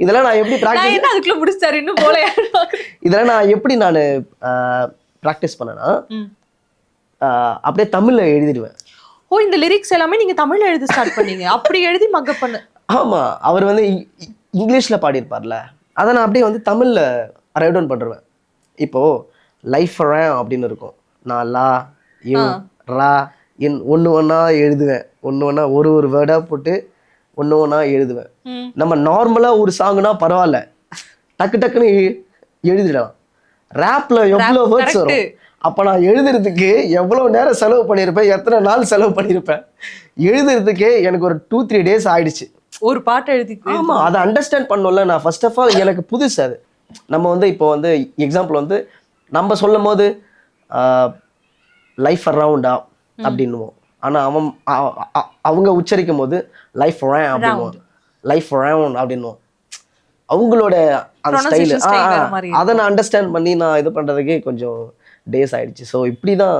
இதெல்லாம் நான் எப்படி நான் ப்ராக்டிஸ் என்ன அதுக்குள்ள முடிச்சாரு இன்னும் போல. இதெல்லாம் நான் எப்படி நான் ப்ராக்டிஸ் பண்ணேன்னா ம். அப்படியே தமிழ்ல எழுதிடுவேன். ஓ, இந்த லிரிக்ஸ் எல்லாமே நீங்க தமிழ்ல எழுத ஸ்டார்ட் பண்ணீங்க. அப்படி எழுதி மக்கப் பண்ண. ஆமா, அவர் வந்து இங்கிலீஷ்ல பாடியிருப்பார்ல, அதை நான் அப்படியே வந்து தமிழ்ல ரைட் டவுன் பண்ணுவேன். இப்போ லைஃப் அப்படின்னு இருக்கும். நான் லா இன் ரா இன் ஒன்று ஒன்றா எழுதுவேன். ஒன்று ஒன்றா ஒரு வேர்டாக போட்டு ஒன்று ஒன்றா எழுதுவேன். நம்ம நார்மலாக ஒரு சாங்குனா பரவாயில்ல, டக்கு டக்குன்னு எழுதிடலாம். ரேப்ல எவ்வளோ வேர்ட்ஸ் வரும். அப்போ நான் எழுதுறதுக்கு எவ்வளோ நேரம் செலவு பண்ணியிருப்பேன், எத்தனை நாள் செலவு பண்ணியிருப்பேன். எழுதுறதுக்கே எனக்கு ஒரு 2-3 days ஆயிடுச்சு. ஒரு பாட்டு எழுதி. ஆமாம், அதை அண்டர்ஸ்டாண்ட் பண்ணல. நான் ஃபர்ஸ்ட் ஆஃப் ஆல் எனக்கு புதுசு அது. நம்ம வந்து இப்போ வந்து எக்ஸாம்பிள் வந்து நம்ம சொல்லும் போது லைஃப் அரவுண்டா அப்படின்னுவோம். ஆனால் அவங்க உச்சரிக்கும் போது லைஃப் ரேன் அப்படின்னுவோம். லைஃப் ரவுண்ட் அப்படின்னுவோம். அவங்களோட அந்த ஸ்டைலு அதை நான் அண்டர்ஸ்டாண்ட் பண்ணி நான் இது பண்ணுறதுக்கே கொஞ்சம் டேஸ் ஆயிடுச்சு. ஸோ இப்படி தான்